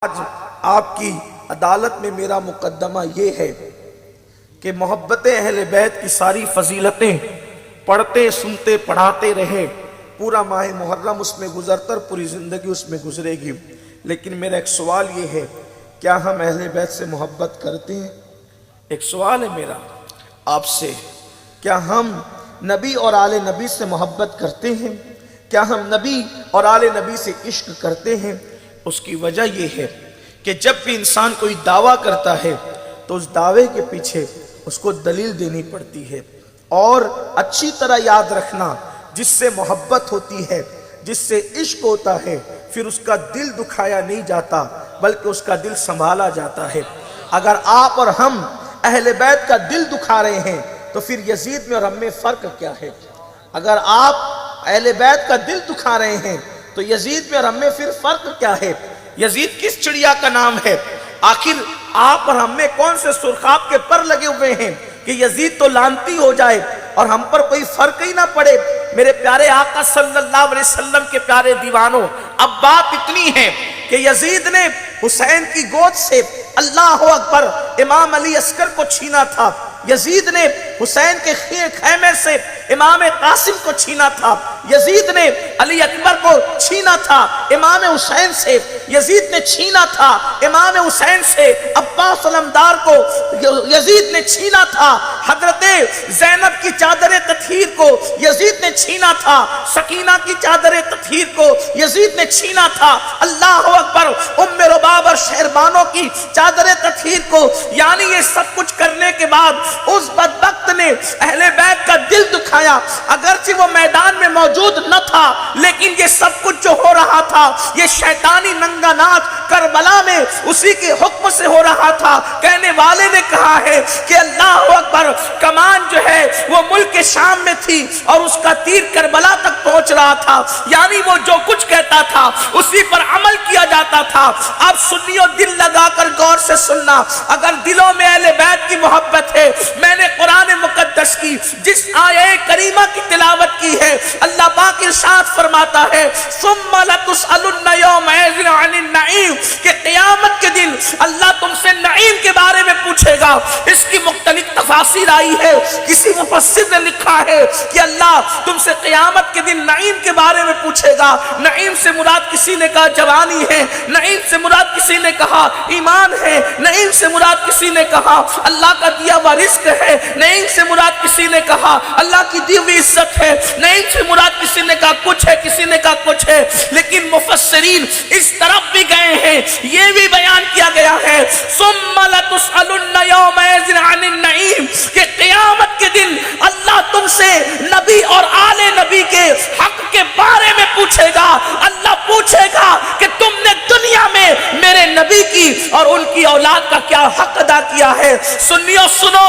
آج آپ کی عدالت میں میرا مقدمہ یہ ہے کہ محبت اہل بیت کی ساری فضیلتیں پڑھتے سنتے پڑھاتے رہے، پورا ماہ محرم اس میں گزرتا، پوری زندگی اس میں گزرے گی، لیکن میرا ایک سوال یہ ہے، کیا ہم اہل بیت سے محبت کرتے ہیں؟ ایک سوال ہے میرا آپ سے، کیا ہم نبی اور آل نبی سے محبت کرتے ہیں؟ کیا ہم نبی اور آل نبی سے عشق کرتے ہیں؟ اس کی وجہ یہ ہے کہ جب بھی انسان کوئی دعویٰ کرتا ہے تو اس دعوے کے پیچھے اس کو دلیل دینی پڑتی ہے، اور اچھی طرح یاد رکھنا، جس سے محبت ہوتی ہے، جس سے عشق ہوتا ہے، پھر اس کا دل دکھایا نہیں جاتا بلکہ اس کا دل سنبھالا جاتا ہے۔ اگر آپ اور ہم اہل بیت کا دل دکھا رہے ہیں تو پھر یزید میں اور ہم میں فرق کیا ہے؟ اگر آپ اہل بیت کا دل دکھا رہے ہیں تو یزید میں اور ہم میں پھر فرق کیا ہے؟ یزید کس چڑیا کا نام ہے؟ آخر آپ اور ہم میں کون سے سرخاب کے پر لگے ہوئے ہیں کہ یزید تو لعنتی ہو جائے اور ہم پر کوئی فرق ہی نہ پڑے؟ میرے پیارے آقا صلی اللہ علیہ وسلم کے پیارے دیوانوں، اب بات اتنی ہے کہ یزید نے حسین کی گود سے اللہ اکبر امام علی عسکر کو چھینا تھا، یزید نے حسین کے خیمے سے امام قاسم کو چھینا تھا، یزید نے علی اکبر کو چھینا تھا امام حسین سے، یزید نے چھینا تھا امام حسین سے عباس علمدار کو، یزید نے چھینا تھا حضرت زینب کی چادر تطہیر کو، یزید نے چھینا تھا سکینہ کی چادر تطہیر کو، یزید نے چھینا تھا اللہ اکبر ام رباب اور شہربانوں کی چادر تطہیر کو۔ یعنی یہ سب کچھ کرنے کے بعد اس بدبخت نے اہل بیت کا دل دکھایا، اگرچہ وہ میدان میں موجود نہ تھا، لیکن یہ سب کچھ جو ہو رہا تھا یہ شیطانی ننگا ناچ کربلا میں اسی کے حکم سے ہو رہا تھا۔ کہنے والے نے کہا ہے کہ اللہ اکبر کمان جو ہے وہ ملک شام میں تھی اور اس کا تیر کربلا تک پہنچ رہا تھا، یعنی وہ جو کچھ کہتا تھا اسی پر عمل کیا جاتا تھا۔ اب سنیو، دل لگا کر غور سے سننا، اگر دلوں میں اہل بیت کی محبت ہے، میں نے قرآن مقدس کی جس آیہ کریمہ کی تلاوت کی ہے، اللہ پاک ارشاد فرماتا ہے ثم لتسألن یومئذ عن النعیم، کہ قیامت کے دن اللہ تم سے نعیم کے بارے میں پوچھے گا۔ اس کی مختلف تفاسیر آئی ہے، کسی مفسر نے لکھا ہے کہ اللہ تم سے قیامت کے دن نعیم کے بارے میں پوچھے گا۔ نعیم سے مراد کسی نے کہا جوانی ہے، نعیم سے مراد کسی نے کہا ایمان ہے، نعیم سے مراد کسی نے کہا اللہ کا دیا ہوا رزق ہے، نعیم سے مراد کسی نے کہا اللہ کی دی ہوئی عزت ہے، نعیم سے مراد کسی نے کہا کچھ ہے، کسی نے کہا کچھ ہے، لیکن مفسرین اس طرف بھی گئے ہیں، یہ بھی بیان کیا گیا ہے ثم لتسألن یومئذ عن النعیم، کہ قیامت کے دن اللہ تم سے نبی اور آل نبی کے حق کے بارے میں پوچھے گا۔ اللہ پوچھے گا کہ تم نے دنیا میں میرے نبی کی اور ان کی اولاد کا کیا حق ادا کیا ہے۔ سنیو، سنو۔